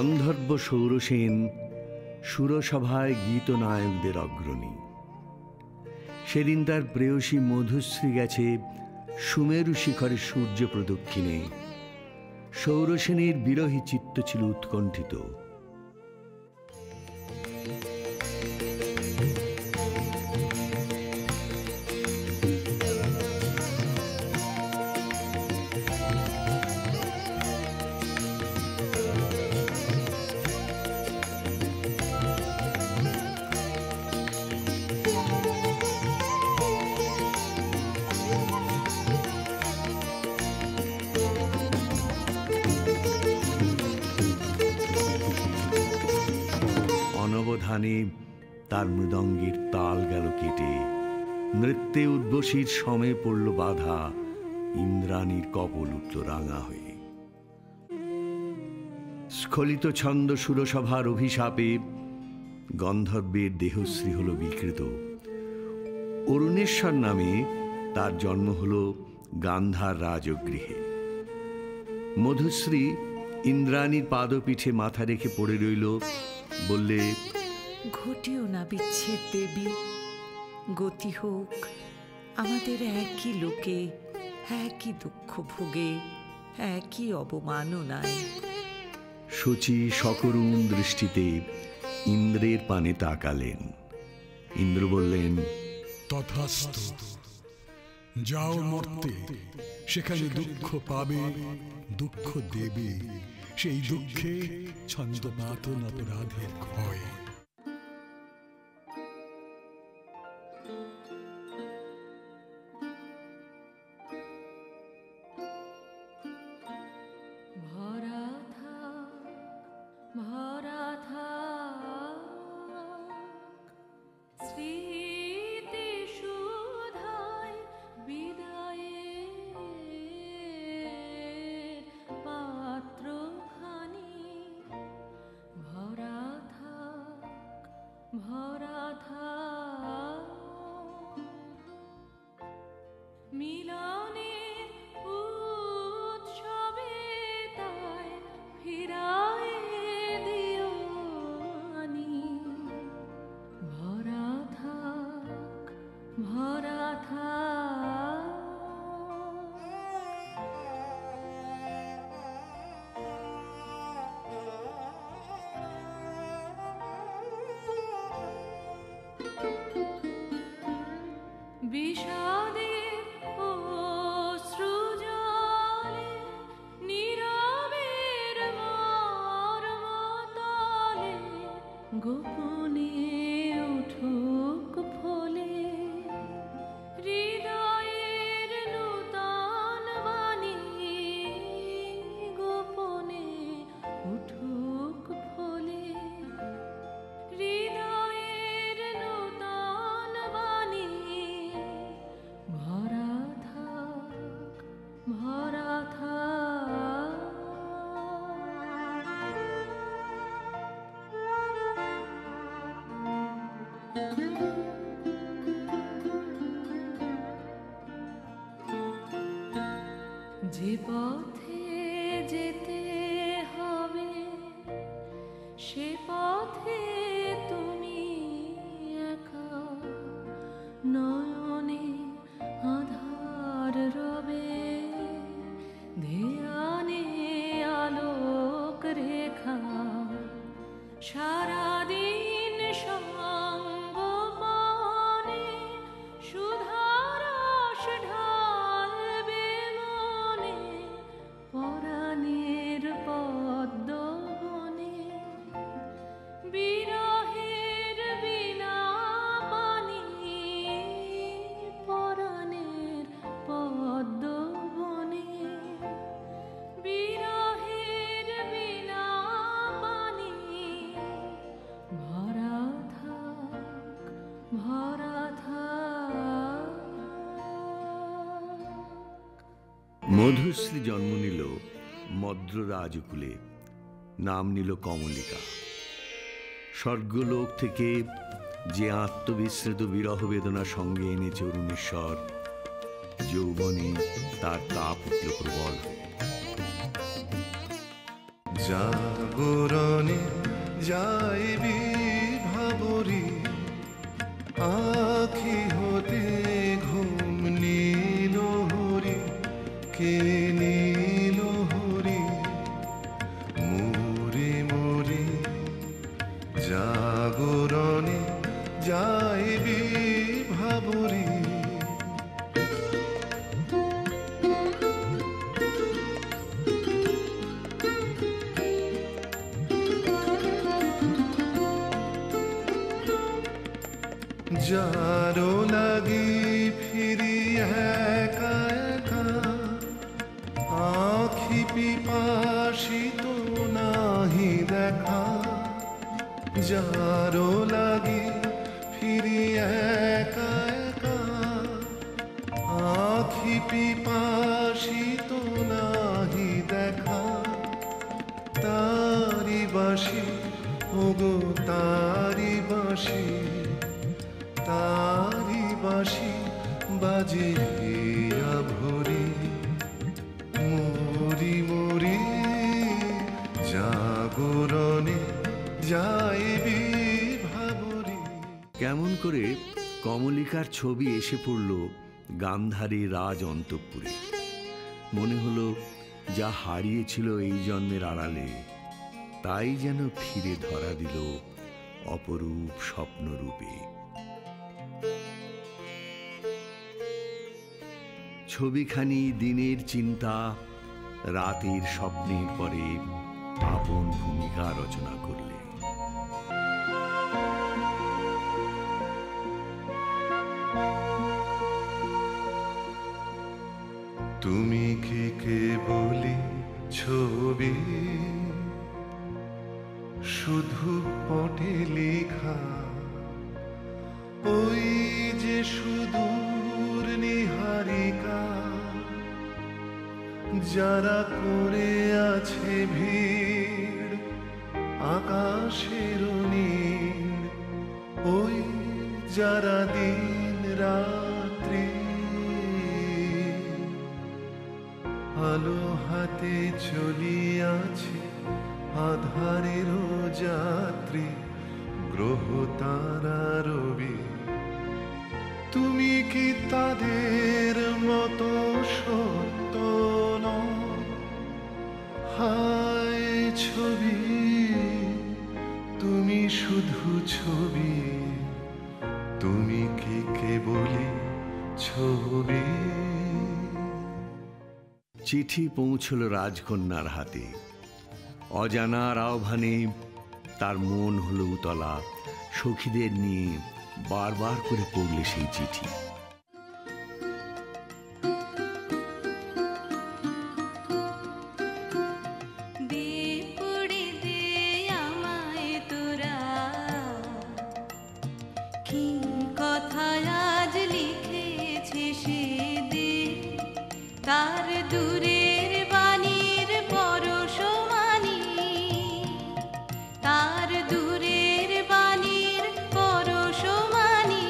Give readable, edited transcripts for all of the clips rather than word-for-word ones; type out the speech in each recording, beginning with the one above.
গন্ধর্ব সৌরসেন সুরসভায় গীতনায়কদের অগ্রণী। সেদিন তার প্রেয়সী মধুশ্রী গেছে সুমেরু শিখরে সূর্য প্রদক্ষিণে। সৌরসেনের বিরহী চিত্ত ছিল উৎকণ্ঠিত। অনবধানে তার মৃদঙ্গের তাল গেল কেটে, নৃত্যে উদ্বসীর সমে পড়ল বাধা, ইন্দ্রাণীর কপল উঠল রাঙা হয়ে। স্খলিত ছন্দ সুরসভার অভিশাপে গন্ধর্বের দেহশ্রী হল বিকৃত। অরুণেশ্বর নামে তার জন্ম হল গান্ধার রাজগৃহে। মধুশ্রী ইন্দ্রাণীর পাদপীঠে মাথা রেখে পড়ে রইল। বললে, ঘটিও না বিচ্ছেদ দেবী, গতি হোক আমাদের একই লোকে, একই দুঃখ ভোগে, একই অবমাননায়। শচী সকরুণ দৃষ্টিতে ইন্দ্রের পানে তাকালেন। ইন্দ্র বললেন, তথাস্তু, যাও মর্তে, সেখানে দুঃখ পাবে, দুঃখ দেবে, সেই দুঃখে ছন্দপাতন অপরাধের ক্ষয়। যে পথে যেতে হবে সে পথে তুমি একা, নয়নে আধার রবে, ধ্যানে আলোক রেখা, সারাদিন সঙ্গ পানে সুধারস ঢালবে মনে, পরাণের পদ্ম বনে বিরহের বিনা পানি, পরাণের পদ্ম বনে বিরহের বিনা পানি, ভরা থাক ভরা থাক। মধুশ্রী জন্ম নিল মদ্র রাজকুলে, নাম নিল কমলিকা। স্বর্গলোক থেকে যে আত্মবিস্মৃত বিরহ বেদনা সঙ্গে এনেছে অরুণেশ্বর, যৌবনে তার তাপ উঠল প্রবল। জাগরণে যাইবি ভাবরি আখি হতে ঘুম নীল হরি কে নীল হরি মোরে মোরে জাগরণে যাইবি ভাবরি যারো লাগি ফিরি একা একা আখি পিপাসিত নাহি দেখা যারো লাগি ফিরি একা একা আখি পিপাসিত নাহি দেখা তারি বাসি ওগো তারি বাসি তারি বাসি বাজে হিয়া ভরি মরি মরি জাগরণে যাইবি ভাবরি। কেমন করে কমলিকার ছবি এসে পড়ল গান্ধারী রাজ অন্তঃপুরে। মনে হলো যা হারিয়েছিল এই জন্মের আড়ালে তাই যেন ফিরে ধরা দিল অপরূপ স্বপ্নরূপে। ছবিখানি দিনের চিন্তা রাতের স্বপ্নের পরে আপন ভূমিকা রচনা করলে। তুমি কি কেবলি ছবি শুধু পটে লেখা ওই যে সুদূর নিহারিকা যারা করে আছে ভিড় আকাশের নীল ওই যারা দিন রাত্রি আলো হাতে চলিয়াছে আধারের যাত্রী গ্রহ তারা রবি তুমি কি তাদের মতো সত্য নও? হায় ছবি তুমি শুধু ছবি তুমি কি কেবলি ছবি। চিঠি পৌঁছল রাজকন্যার হাতে। অজানার আহ্বানে তার মন হলো উতলা। সখীদের নিয়ে বারবার করে পড়লে সেই চিঠি। তার দূরের বাণীর পরশমানি তার দূরের বাণীর পরশমানি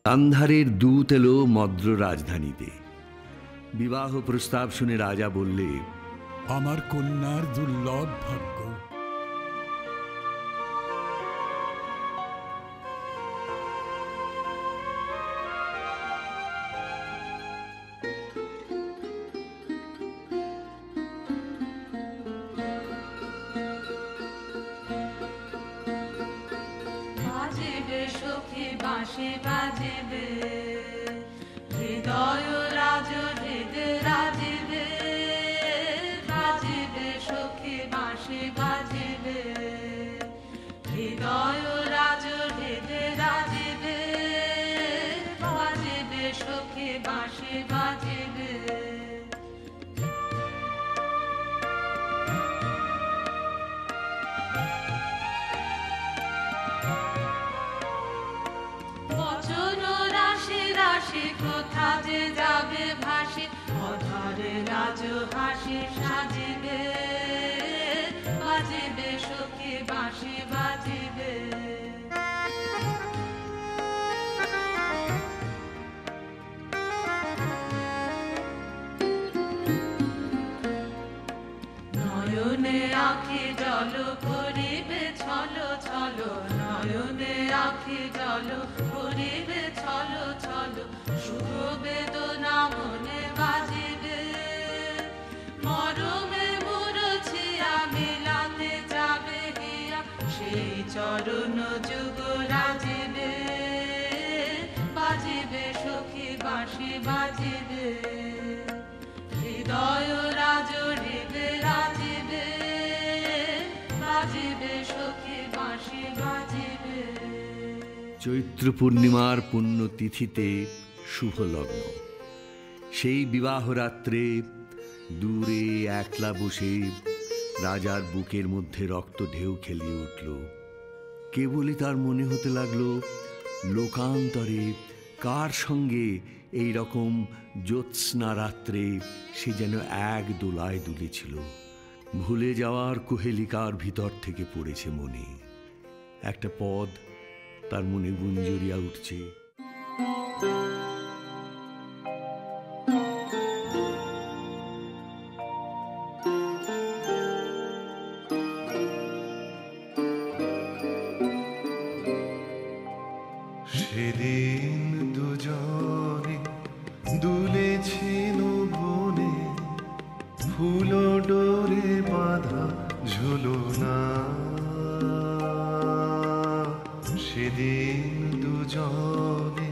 গান্ধারের দূত এলো মদ্র রাজধানীতে। বিবাহ প্রস্তাব শুনে রাজা বললে, আমার কন্যার দুর্লভ ভাগ্য। বাজবে সখী বাঁশি বাজবে, হৃদয় রাজ হৃদয় রাজবে। বাজবে সখী বাঁশি বাজবে, হৃদয় রাজ হৃদয় রাজবে। বাজবে সখী বাঁশি বাজবে। বচন রাশি রাশি কোথা যে যাবে ভাসি, অধরে রাজ হাসি সাজিবে। বাজিবে সখী বাঁশি বাজিবে। নয়নে আঁখি জল করিবে ছলো ছলো, নয়নে আঁখি জল করিবে ছলো ছলো। শুভ বেদনা মনে বাজিবে, মরমে মুরছিয়া মিলাতে যাবে হিয়া। সেই চরণ যুগ রাজিবে। বাজিবে সখী বাঁশি বাজিবে, হৃদয় রাজ হৃদয় রাজিবে। বাজিবে সখী বাঁশি বাজিবে। চৈত্র পূর্ণিমার পুণ্যতিথিতে শুভ লগ্ন। সেই বিবাহ রাত্রে দূরে একলা বসে রাজার বুকের মধ্যে রক্ত ঢেউ খেলিয়ে উঠল। কেবলই তার মনে হতে লাগলো, লোকান্তরে কার সঙ্গে এই রকম জ্যোৎস্না রাত্রে সে যেন এক দোলায় দুলেছিল। ভুলে যাওয়ার কুহেলিকার ভিতর থেকে পড়েছে মনে। একটা পদ তার মনে গুঞ্জরিয়া উঠছে। সেদিন দুজনে দুলেছিল বনে, ফুল ডোরে বাঁধা ঝুলনা। সেদিন দুজনে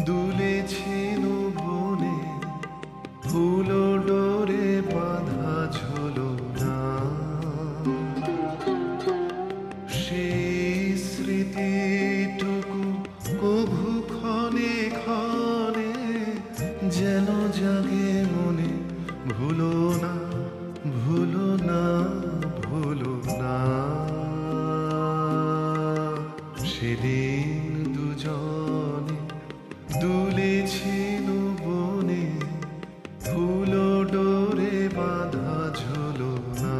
দুলেছিল বনে, ফুল ডোরে বাঁধা ঝুলনা। সেই স্মৃতিটুকু কভু ক্ষণে ক্ষণে যেন জাগে মনে। ভুলো না ভুলো না ভুলো না। সেদিন দুজনে দুলেছিল বনে, ফুল ডোরে বাঁধা ঝুলনা।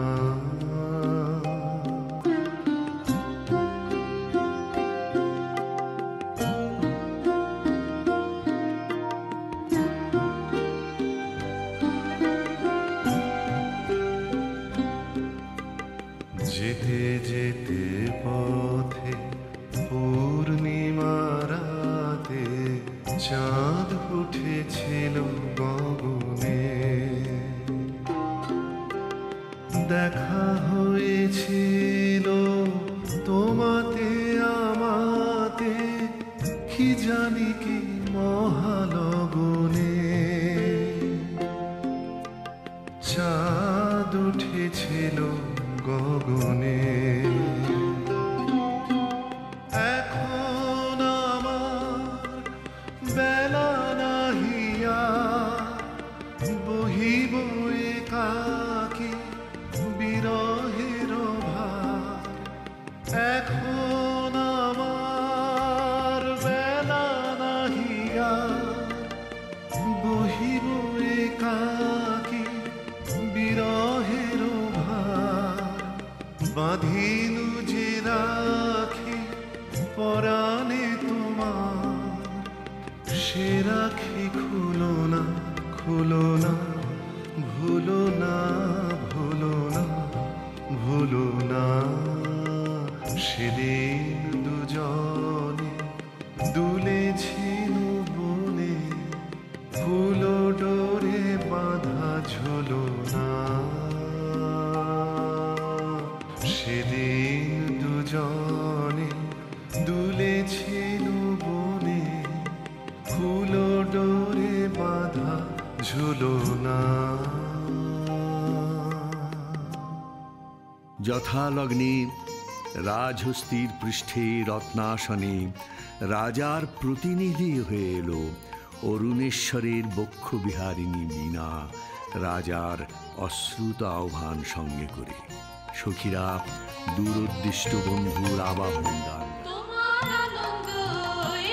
যেতে যেতে পথে পূর্ণিমা রাতে চাঁদ উঠেছিল গগনে। দেখা হয়েছিল তোমাতে আমাতে, কি জানি কি মহালগনে। চাঁদ উঠেছিল গগনে। এখন আমার বেলা নাহিয়া, বহিব একাকী বিরহের ভার। এখন আমার বেলা নাহিয়া, বহিব একাকী বিরহের ভার। বাঁধিনু যে ভুলো না ভুলো না ভুলো না ভুলো না সেদিন দুজনে দুলেছিল বনে ফুলো ডোরে বাঁধা ঝুলো না সেদিন দুজনে দুলেছিল বনে ফুলো ডোরে বাঁধা ঝুলো না যথালগ্নে রাজহস্তির পৃষ্ঠে রত্নাসনে রাজার প্রতিনিধি হয়ে এলো অরুণেশ্বরের বক্ষবিহারিণী বীণা রাজার অশ্রুত আহ্বান সঙ্গে করে। সখীরা দূরোদ্দিষ্ট বন্ধুর আবাহন গান। তোমার আনন্দ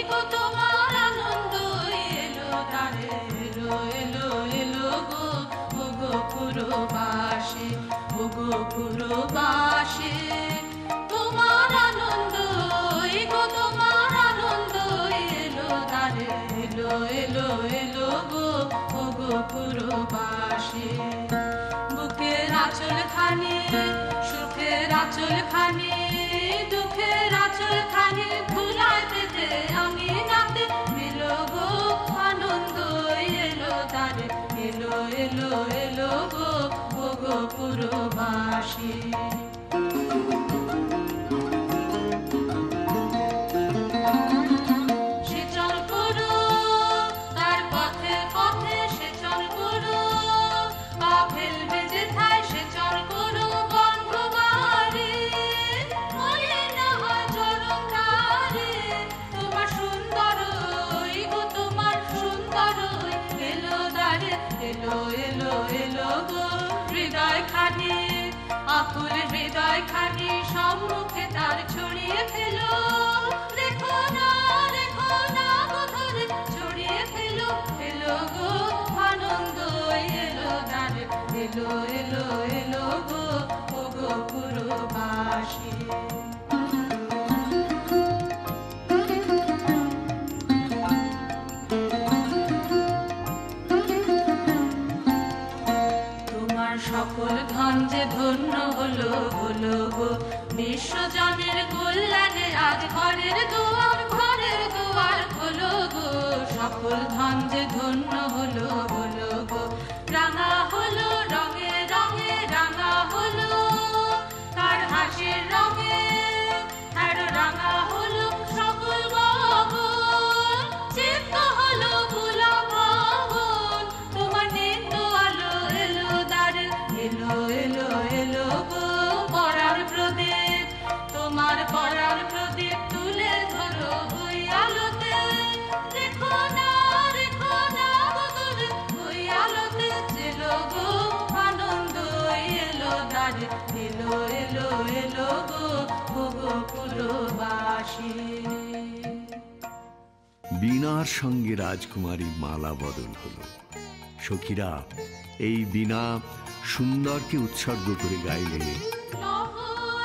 গো তোমার আনন্দ এলো দ্বারে এলো এলো এলো গো গো পুরবাসী গো পুরবাসী তোমার আনন্দ গো তোমার আনন্দ এলো দ্বারে এলো এলো এলো গো গো পুরবাসী বুকের আঁচল খানি সুখের আঁচল খানি দুঃখের আঁচল খানি ভুলায় পেতে আমি নাতে এলো গো আনন্দ এলো তারে এলো এলো এলো গো গো পুরবাসী আকুল হৃদয় খানি সম্মুখে তার ছড়িয়ে ফেলো রেখো না গো ধরে ছড়িয়ে ফেলো ফেলো গো আনন্দ এলো দ্বারে এলো এলো এলো গো গো পুরবাসী সকল ধন যে ধন্য হলো হলো গো বিশ্বজনের কল্যাণে আজ ঘরের দুয়ার হলো গো সকল ধন যে ধন্য হলো হলো গো রাঙা হলো রঙে রঙে রাঙা হলো তার হাসির রঙে আর রাঙা হলো সকল গগন চিত্ত হলো ভোলা ভগন তোমার নিত্য আলো এলো দ্বারে এলো এলো এলো গো পরার প্রদীপ তোমার পরার প্রদীপ তুলে ধরো ওই আলোতে রেখো না গো ধরে ওই আলোতে এলো গো আনন্দ এলো দ্বারে এলো এলো এলো গো গো পুরবাসী বীণার সঙ্গে রাজকুমারী মালা বদল হলো। সখীরা এই বীণা সুন্দরকে উৎসর্গ করে গাইলে তোমার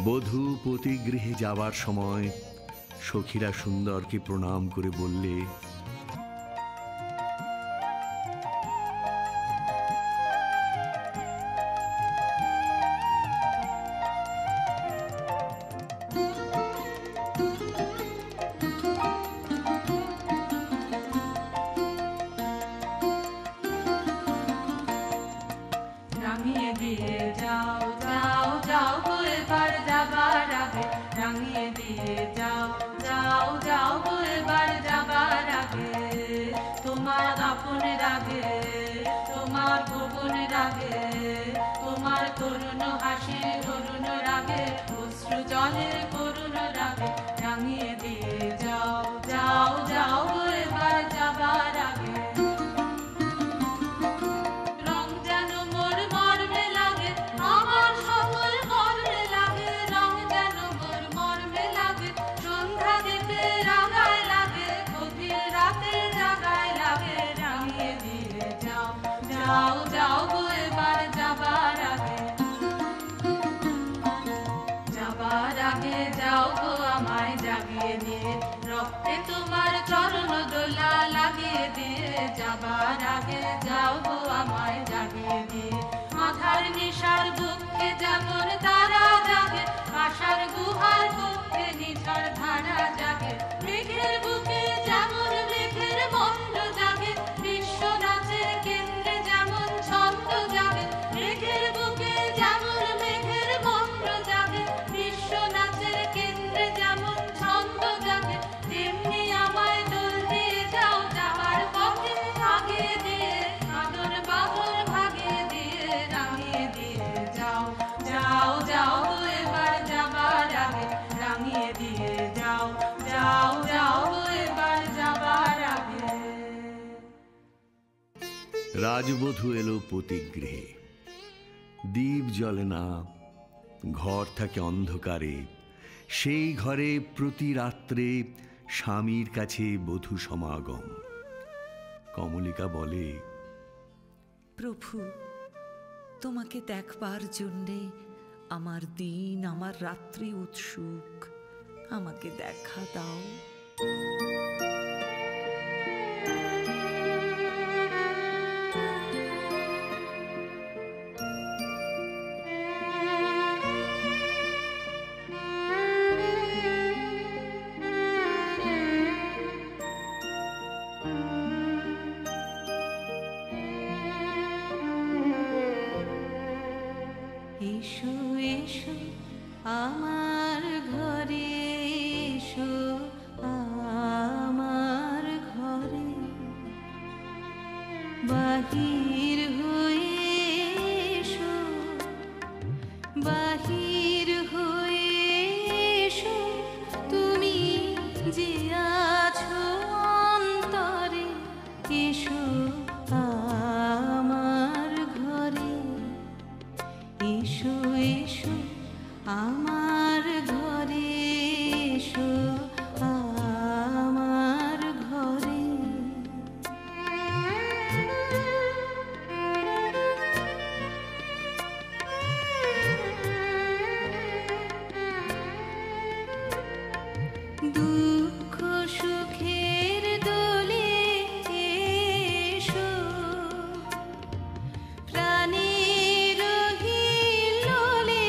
বধূ পতিগৃহে যাবার সময় সখীরা সুন্দরকে প্রণাম করে বললে, রাঙিয়ে দিয়ে যাও যাও যাও গো এবার যাবার আগে, রাঙিয়ে দিয়ে যাও যাও যাও গো এবার যাবার আগে, তোমার আপনের আগে, তোমার ভুবনের আগে, তোমার তরুণ হাসির তরুণ রাগে, অশ্রু জলের করুণ রাগে, রাঙিয়ে দিয়ে যাও যাও যাও গো এবার যাবার আগে। রং যেন মোর মর্মে লাগে, আমার সকল মর্মে লাগে, রং যেন মোর মর্মে লাগে, সন্ধ্যা দিতে রাগায় লাগে, গভীর রাতে জাগায় লাগে, রাঙিয়ে দিয়ে যাও যাও যাও গো এবার যাবার আগে, যাবার আগে যাও গো আমায় জাগিয়ে দিয়ে, রক্তে তোমার চরণ দোলা লাগিয়ে দিয়ে, যাবার আগে যাও গো আমায় জাগিয়ে দিয়ে, মাথার নিশার বুকে যেমন তারা জাগে, আশার গুহার বুকে নিঝার ধারা জাগে, মেঘের বুকে যেমন মেঘের মন্ড জাগে, বিশ্ব নাচের কেন্দ্রে যেমন ছন্দ জাগে, মেঘের বুকে যেমন মেঘের মন্ড জাগে, বিশ্ব নাচের কেন্দ্রে যেমন ছন্দ জাগে, তেমনি আমায় দোল দিয়ে যাও যাবার পথে আগিয়ে দিয়ে, আদর বাদর ভাগিয়ে দিয়ে, রাঙিয়ে দিয়ে যাও যাও যাও গো এবার যাবার আগে, রাঙিয়ে দিয়ে যাও যাও যাও গো এবার যাবার আগে। রাজবধূ এলো পতিগৃহে। দীপ জ্বলে না, ঘর থাকে অন্ধকারে। সেই ঘরে প্রতি রাত্রে স্বামীর কাছে বধূ সমাগম। কমলিকা বলে, প্রভু, তোমাকে দেখবার জন্যে আমার দিন আমার রাত্রি উৎসুক, আমাকে দেখা দাও। এসো এসো আমার ঘরে, এসো আমার ঘরে, বাহির হয়ে এসো, বাহির হয়ে এসো, তুমি যে আছো অন্তরে, এসো আমার ঘরে, এসো এসো আমার ঘরে, এসো আমার ঘরে। দুঃখ সুখের দোলে এসো, প্রাণের হিলোলে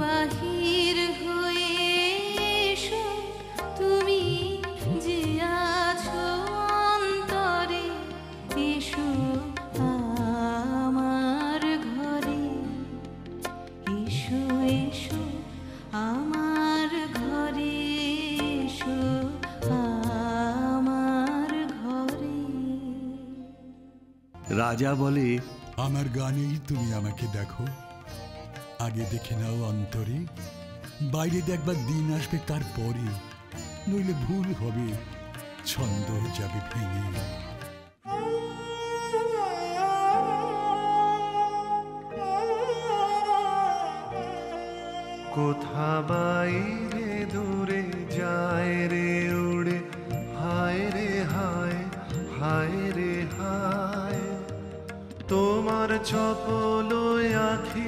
বাহির হয়ে এসো, তুমি যে আছো অন্তরে, এসো আমার ঘরে, এসো এসো আমার ঘরে, এসো আমার ঘরে। রাজা বলে, আমার গানেই তুমি আমাকে দেখো, আগে দেখে নাও অন্তরে, বাইরে দেখবার দিন আসবে তারপরে, নইলে ভুল হবে, ছন্দ যাবে ভেঙে। কোথা বাইরে দূরে যায় রে উড়ে, হায় রে হায়, হায় রে হায়। তোমার চপল আখি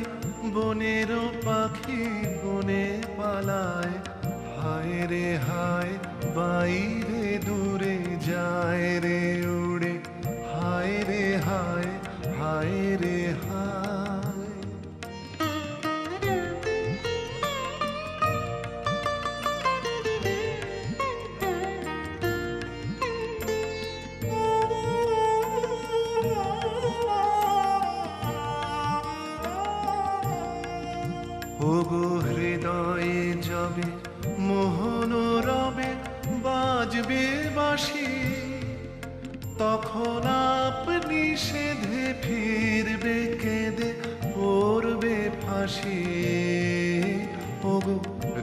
বনের পাখি বনে পালায়, হায় রে হায়, বাইরে দূরে যায় রে উড়ে, হায় রে হায়, হায় রে হায়। ওগো হৃদয়ে যাবে মোহন রবে, বাজবে বাঁশি, তখন আপনি সেধে ফিরবে কেঁদে, পড়বে ফাঁসি। ওগো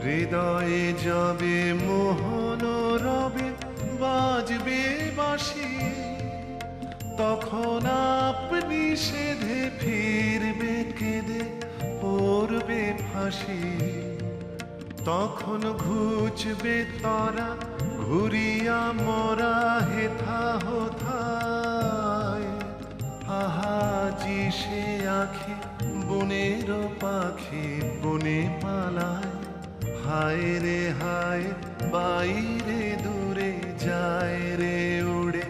হৃদয়ে যাবে মোহন রবে, বাজবে বাঁশি, তখন আপনি সেধে ফিরবে কেঁদে, পড়বে ফাঁসি। তখন ঘুচবে তরা ঘুরিয়া মরা হেথা হোথায়, আহাজি সে আখি বনের পাখি বনে পালায়, হায় রে হায়, বাইরে দূরে যায় রে উড়ে,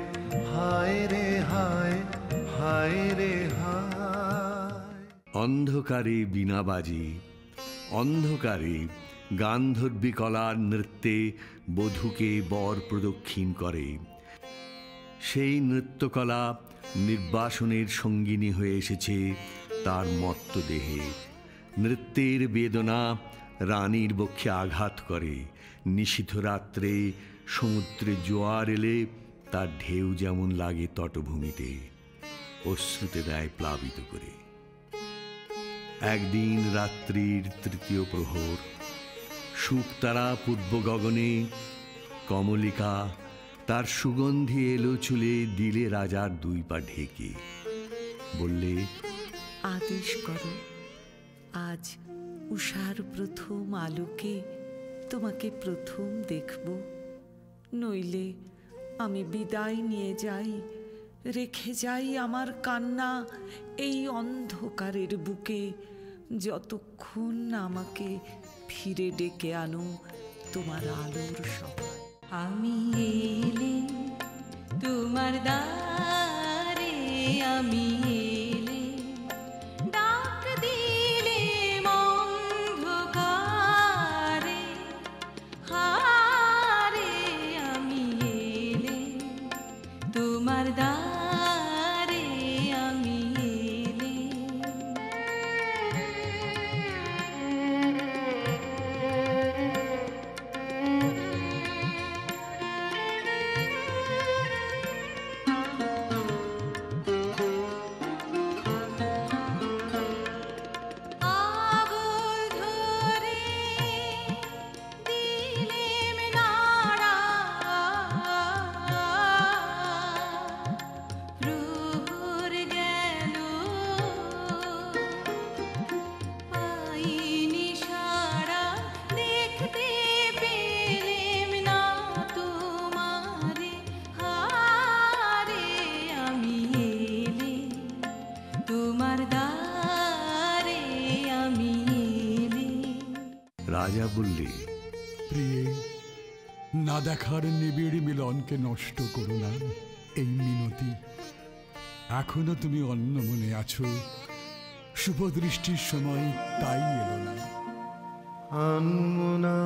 হায় রে হায়, হায় রে হায়। অন্ধকারে বীণাবাজি, অন্ধকারে গান্ধর্বী কলার নৃত্যে বধূকে বর প্রদক্ষিণ করে। সেই নৃত্যকলা নির্বাসনের সঙ্গিনী হয়ে এসেছে তার মত্ত দেহে। নৃত্যের বেদনা রানীর বক্ষে আঘাত করে। নিশীথ রাত্রে সমুদ্রে জোয়ার এলে তার ঢেউ যেমন লাগে তটভূমিতে, অশ্রুতে দেয় প্লাবিত করে। একদিন রাত্রির তৃতীয় প্রহর, শুকতারা পূর্ব গগনে, কমলিকা তার সুগন্ধি এলো চুলে দিলে রাজার দুই পা ঢেকে, বললে, আদেশ করো, আজ উষার প্রথম আলোকে তোমাকে প্রথম দেখব, নইলে আমি বিদায় নিয়ে যাই, রেখে যাই আমার কান্না এই অন্ধকারের বুকে, যতক্ষণ আমাকে ফিরে ডেকে আনো তোমার আলোর সভায়। আমি এলে তোমার দ্বারে, আমি এলে ডাক দিলে অন্ধকারে, হারে আমি এলে তোমার দ্বারে, আমি এলে। রাজা বললে, প্রিয়ে, না দেখার নিবিড় মিলনকে নষ্ট করো না, এই মিনতি। এখনো তুমি অন্য মনে আছো, শুভ দৃষ্টির সময় তাই এলো না। আনমনা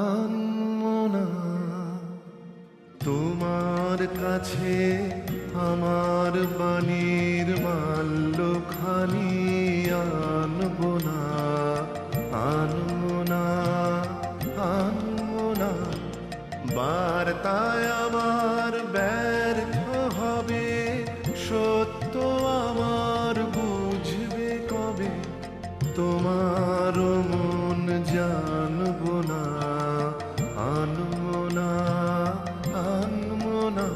আনমনা তোমার কাছে আমার বাণীর মাল্যখানি আনমনা আনমনা আনমনা বার্তায় আমার ব্যর্থ হবে সত্য আমার বুঝবে কবে তোমার মন জানবো না আনমনা আনমনা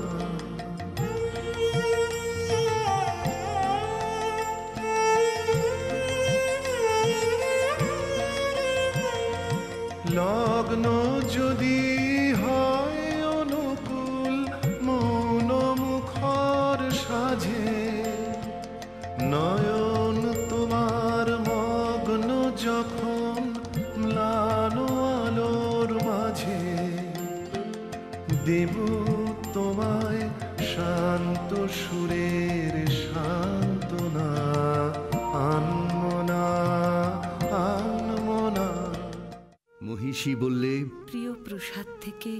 লগ্ন যদি হয় অনুকূল মৌন মুখর সাজে নয়ন তোমার মগ্ন যখন ম্লান আলোর মাঝে দেব তোমায় শান্ত সুরের সান্ত্বনা আনমনা আনমনা মহিষী বললে, প্রিয় প্রসাদ থেকে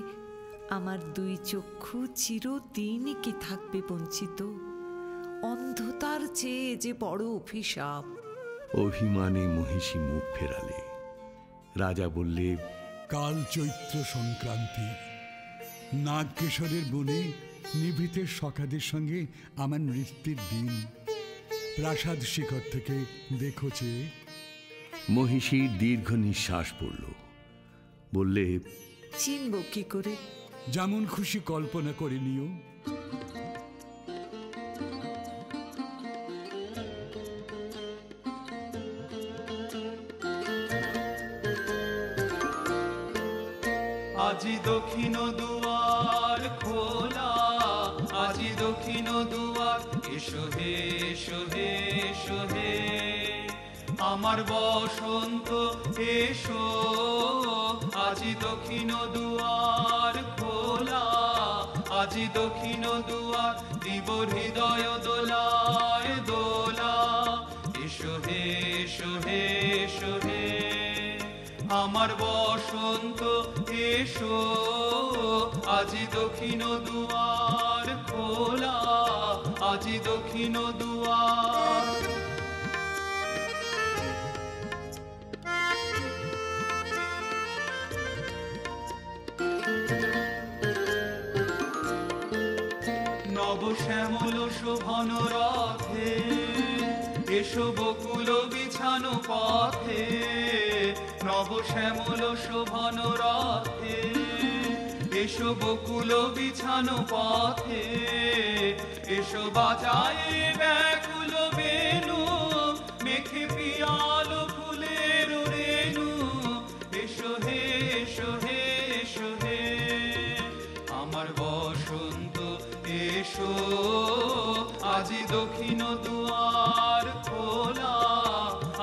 আমার দুই চক্ষু চিরদিনই কি থাকবে বঞ্চিত? অন্ধতার চেয়ে যে বড় অভিশাপ। অভিমানে মহিষী মুখ ফেরালে। রাজা বললে, কাল চৈত্র সংক্রান্তি, নাগকেশরের বনে নিভৃতের সখাদের সঙ্গে আমার নৃত্যের দিন। প্রাসাদ শিখর থেকে দেখো চেয়ে। মহিষী দীর্ঘ নিঃশ্বাস পড়ল। বললে, চিনব কি করে? যেমন খুশি কল্পনা করে নিও। আজি দক্ষিণ দুয়ার খোলা, আজি দক্ষিণ দুয়ার, এসো হে এসো হে এসো হে আমার বসন্ত এসো। আজি দক্ষিণ দুয়ার খোলা, আজি দক্ষিণ দুয়ার, দিব হৃদয় দোলায় দোলা। এসো হে এসো হে এসো হে আমার বসন্ত এসো। আজি দক্ষিণ দুয়ার খোলা, আজি দক্ষিণ দুয়ার। নব শ্যামল শোভন রথে এসো বকুল বিছানো পথে। নব শ্যামল শোভন রথে এসো বকুল বিছানো পথে। এসো বাজায় ব্যাকুল বেনু, মেখে পিয়াল ফুলের রেণু। এসো হে এসো হে এসো হে আমার বসন্ত এসো। আজি দক্ষিণ দুয়ার খোলা,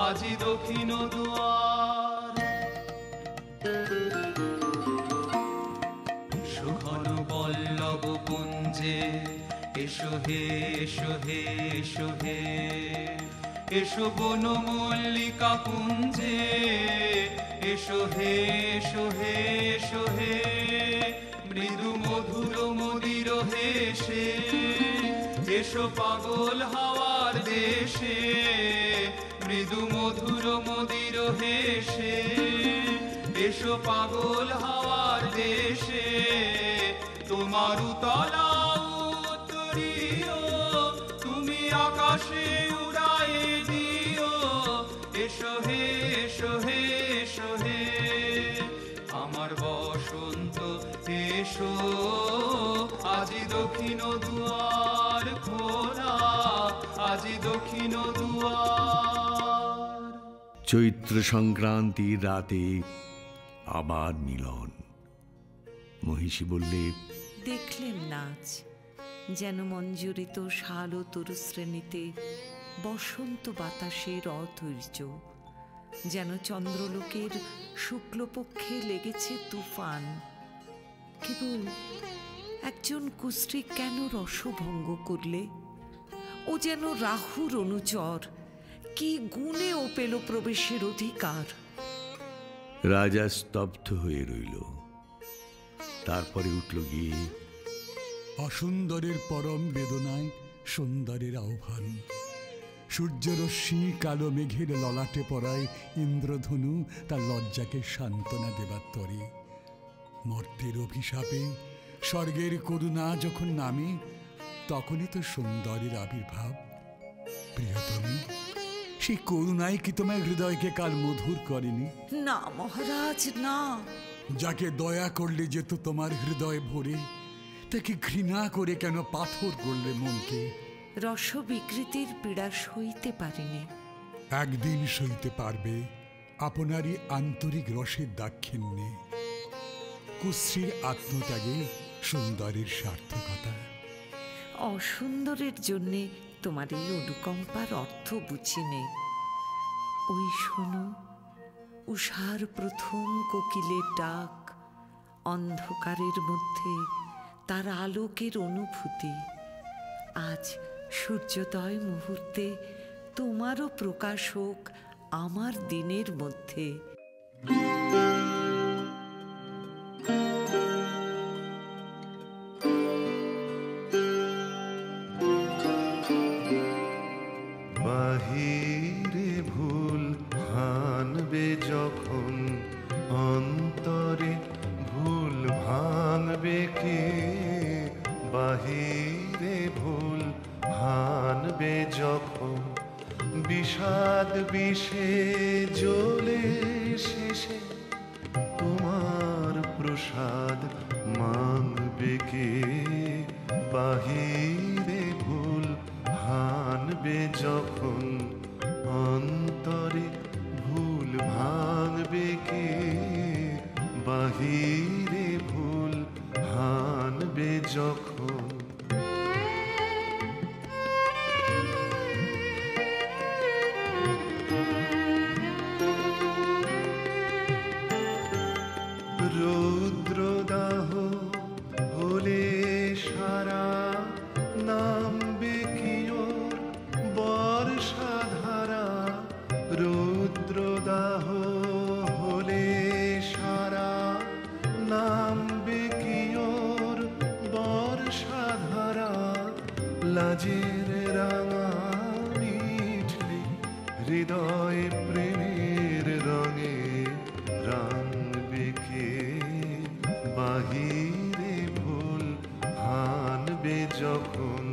আজি দক্ষিণ দুয়ার। সুঘন পল্লব পুঞ্জে এসো হে এসো হে এসো হে। এসো বন মল্লিকা কুঞ্জে এসো হে এসো হে এসো হে। মৃদু মধুর মদির হেসে এসো পাগল হাওয়ার দেশে। মৃদু মধুর মদির হেসে এসো পাগল হাওয়ার দেশে। তোমার উতলা উত্তরীয় তুমি আকাশে উড়ায়ে দিও। এসো হে এসো হে এসো হে আমার বসন্ত এসো। আজি দক্ষিণ দুয়ার খোলা, আজি দক্ষিণ দুয়ার। চৈত্র সংক্রান্তির রাতে আবার মিলন। মহিষী বললে, দেখলেন নাচ, যেন মঞ্জুরিত শাল ও তরু শ্রেণীতে বসন্ত বাতাসের অধৈর্য, যেন চন্দ্রলোকের শুক্লপক্ষে লেগেছে তুফান। কেবল একজন কুশ্রী কেন রসভঙ্গ করলে? ও যেন রাহুর অনুচর, কি গুণেও পেল প্রবেশের অধিকার? রাজা স্তব্ধ হয়ে রইল। তারপরে উঠল গিয়ে, অসুন্দরের পরম বেদনায় সুন্দরের আহ্বান। সূর্যরশ্মি কালো মেঘের ললাটে পড়ায় ইন্দ্রধনু তার লজ্জাকে সান্ত্বনা দেবার তরে। মর্তের অভিশাপে স্বর্গের করুণা যখন নামে, তখনই তো সুন্দরের আবির্ভাব। প্রিয়তমী, সেই করুণাই কি তোমার হৃদয়কে কাল মধুর করেনি? না মহারাজ, না। যাকে দয়া করলে যেত তোমার হৃদয় ভরে, তাকে ঘৃণা করে কেন পাথর করলে মনকে? রস বিকৃতির পীড়া সইতে পারিনি। একদিন সইতে পারবে আপনারই আন্তরিক রসের দাক্ষিণ্যে, কুশ্রীর আত্মত্যাগে সুন্দরের সার্থকতা। অসুন্দরের জন্যে তোমার এই অনুকম্পার অর্থ বুঝিনে। ওই শোনো, উষার প্রথম কোকিলের ডাক, অন্ধকারের মধ্যে তার আলোকের অনুভূতি। আজ সূর্যোদয় মুহূর্তে তোমারও প্রকাশ হোক আমার দিনের মধ্যে। বাহিরে ভুল ভাঙবে যখন, অন্তরে ভুল ভাঙবে কে? বাহিরে ভুল ভাঙবে যখন, বিষাদ বিষে জ্বলে শেষে তোমার প্রসাদ মাংবে কে? বাহিরে ভুল ভাঙবে যখন, অন্তরে ভুল ভাঙবে কে? বাহিরে ভুল ভাঙবে যখন। রৌদ্রদাহ হলে সারা, নামবে কি ওর বর্ষাধারা? রৌদ্রদাহ হলে সারা, নামবে কি ওর বর্ষাধারা? লাজের রাঙা মিঠলে হৃদয় প্রেমের রঙে রাঙবে কে? বাহিরে ভুল ভাঙবে যখন,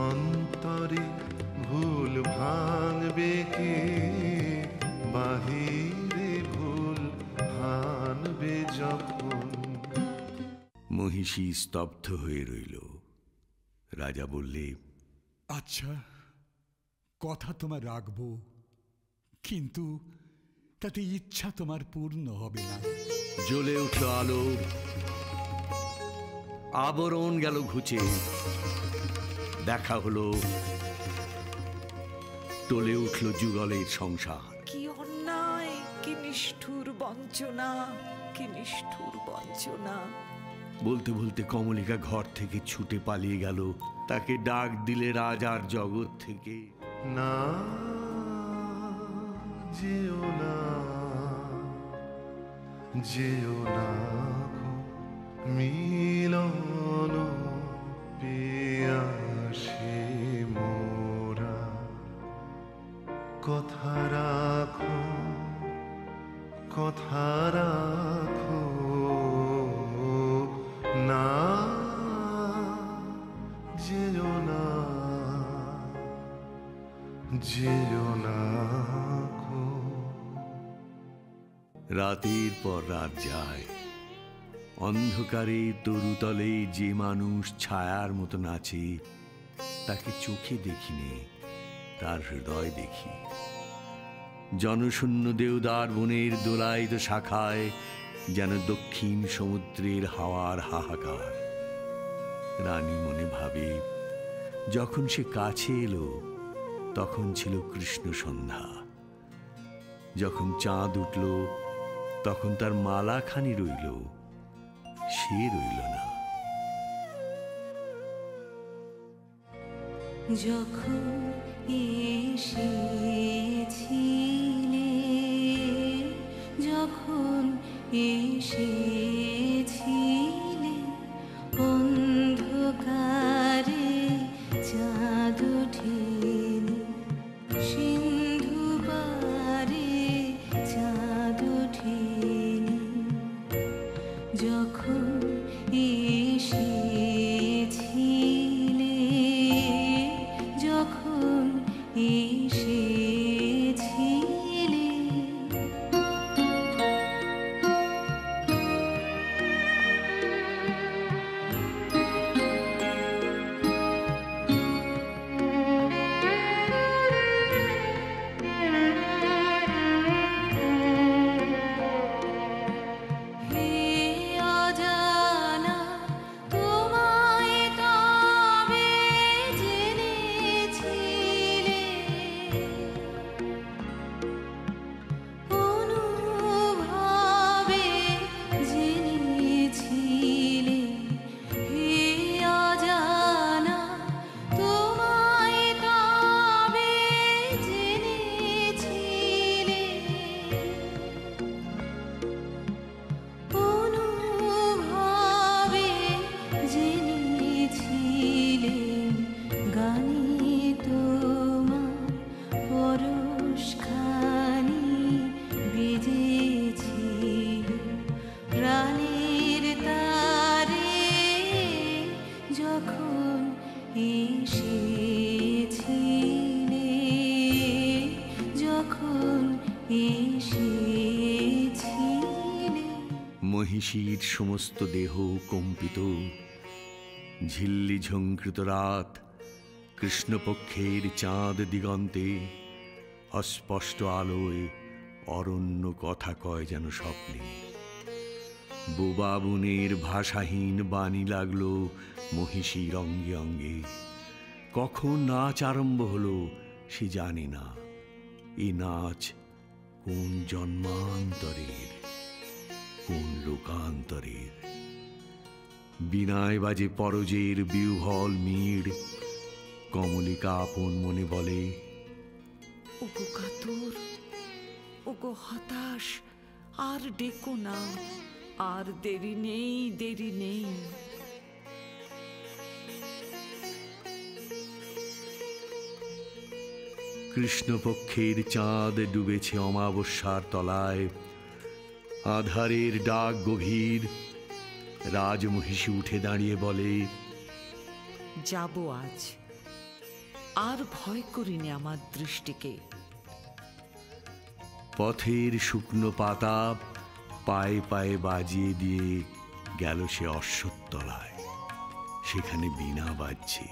অন্তরে ভুল ভাঙবে কে? বাহিরে ভুল ভাঙবে যখন। মহিষী স্তব্ধ হয়ে রইল। রাজা বললে, আচ্ছা, কথা তোমার রাখবো, কিন্তু তাতে ইচ্ছা তোমার পূর্ণ হবে না। জ্বলে উঠল আলো, আবরণ গেল ঘুচে। দেখা হলো, টলে উঠল যুগলের সংসার। কি অন্যায়, কি নিষ্ঠুর বঞ্চনা, কি নিষ্ঠুর বঞ্চনা। বলতে বলতে কমলিকা ঘর থেকে ছুটে পালিয়ে গেল। তাকে ডাক দিলে রাজার জগৎ থেকে, না যেও না, যেও না গো মিলন পেয়াসে মোরা। কথা রাখো, কথা রাখো, না যেও না, যেও না গো। রাতের পর রাত যায়, অন্ধকারে তরুতলে যে মানুষ ছায়ার মতো নাচে, তাকে চোখে দেখিনি, তার হৃদয় দেখি। জনশূন্য দেওদার বনের দোলায়িত শাখায় যেন দক্ষিণ সমুদ্রের হাওয়ার হাহাকার। রানী মনে ভাবে, যখন সে কাছে এলো তখন ছিল কৃষ্ণ সন্ধ্যা। যখন চাঁদ উঠল তখন তার মালাখানি রইল, সে রইল না। যখন এসে এসেছিলে। মহিষীর সমস্ত দেহ কম্পিত, ঝিল্লি ঝঙ্কৃত রাত, কৃষ্ণপক্ষের চাঁদ দিগন্তে, অস্পষ্ট আলোয় অরণ্য কথা কয় যেন স্বপ্নে। বোবা বনের ভাষাহীন বাণী লাগলো মহিষীর অঙ্গে অঙ্গে। কখন নাচ আরম্ভ হলো সে জানে না। এ নাচ কোন জন্মান্তরের, কোন লোকান্তরের। বিনায় বাজে পরজের বিহ্বল মিড়। কমলিকা আপন মনে বলে, ওগো কাতর, ওগো হতাশ, আর ডেকো না, আর দেরি নেই, দেরি নেই। কৃষ্ণপক্ষের চাঁদ ডুবেছে অমাবস্যার তলায়। আধারের ডাক গভীর। রাজমহিষী উঠে দাঁড়িয়ে বলে, যাব আজ, আর ভয় করিনি আমার দৃষ্টিকে। পথের শুকনো পাতা পায়ে পায়ে বাজিয়ে দিয়ে গেল সে অশ্বত্থতলায়। সেখানে বীণা বাজছে।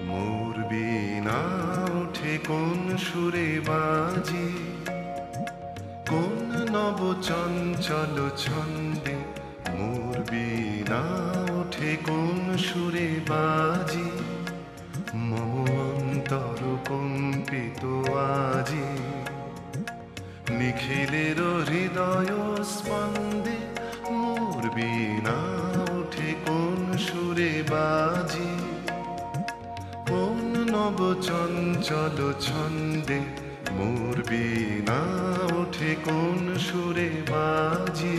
মোর বীণা ওঠে কোন সুরে বাজে, কোন নব চঞ্চল ছন্দে। মোর বীণা ওঠে কোন সুরে বাজে, মম অন্তর কম্পিত আজি। নিখিলের হৃদয় স্পন্দে মোর বীণা ওঠে কোন সুরে বাজে, কোন নব চঞ্চল ছন্দে। মোর বীণা ওঠে কোন সুরে বাজে।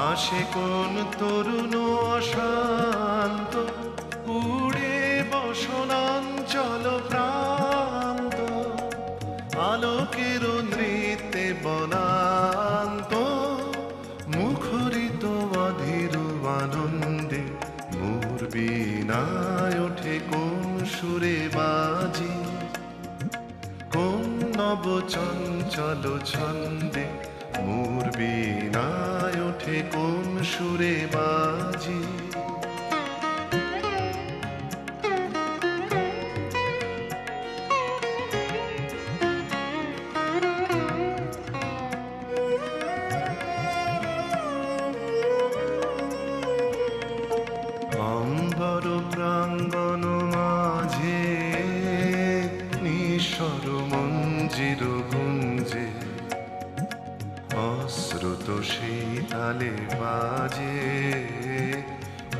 আসে কোন তরুণ অশান্ত, উড়ে বসনাঞ্চল প্রান্ত। আলোকের নৃত্যে বনান্ত, মুখরিত অধীর আনন্দে। মোর বীণায় ওঠে কোন সুরে বাজে, কোন নব চঞ্চল ছন্দে। মোর বীণায় ওঠে কোন সুরে বাজে। অম্বর প্রাঙ্গণ মাঝে নিঃস্বর মঞ্জির গুঞ্জে। অশ্রুত সেই তালে বাজে,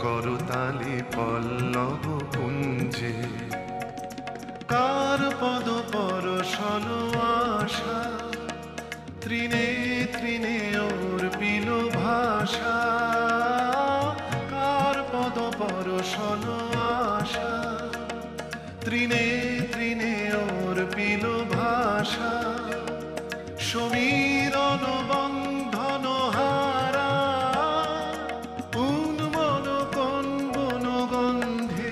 করতালি পল্লব কুঞ্জে। কার পদ পরশন আশা, তৃণে তৃণে ওর পিল ভাষা। কার পদ পরশন আশা, তৃণে তৃণে ওর পিল ভাষা। সমীরণ বন্ধন হারা, উন্মন কোন বনগন্ধে।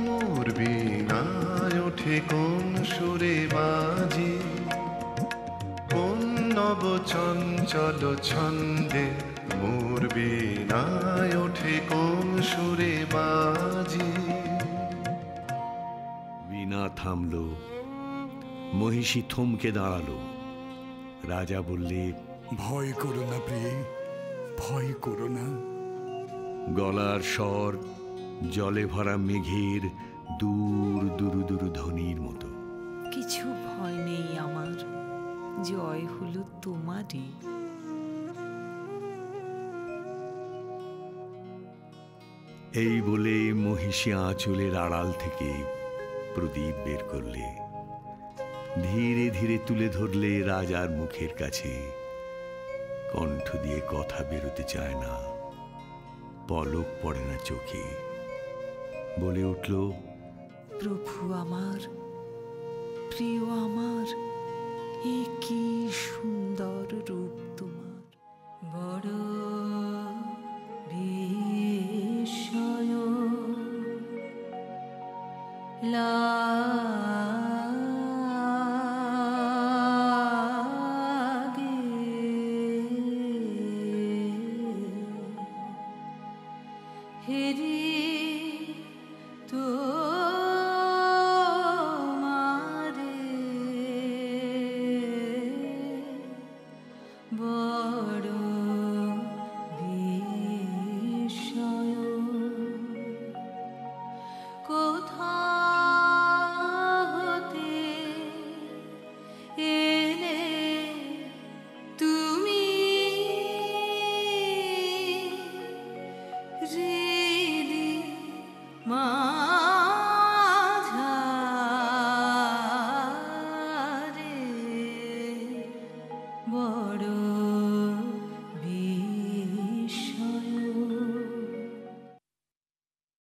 মোর বীণায় ওঠে কোন সুরে বাজে, কোন নব চঞ্চল ছন্দে। মোর বীণায় ওঠে কোন সুরে বাজে। বীণা থামল। মহিষী থমকে দাঁড়ালো। রাজা বললে, ভয় করো না প্রিয়ে, ভয় করো না। গলার স্বর জলে ভরা মেঘের দূর দুরু দুরু ধ্বনির মতো। কিছু ভয় নেই আমার, জয় হলো তোমারই। এই বলে মহিষী আঁচলের আড়াল থেকে প্রদীপ বের করলে। ধীরে ধীরে তুলে ধরলে রাজার মুখের কাছে। কণ্ঠ দিয়ে কথা বেরোতে চায় না, পলক পড়ে না চোখে। বলে উঠল, প্রভু আমার, প্রিয় আমার, এ কি সুন্দর রূপ!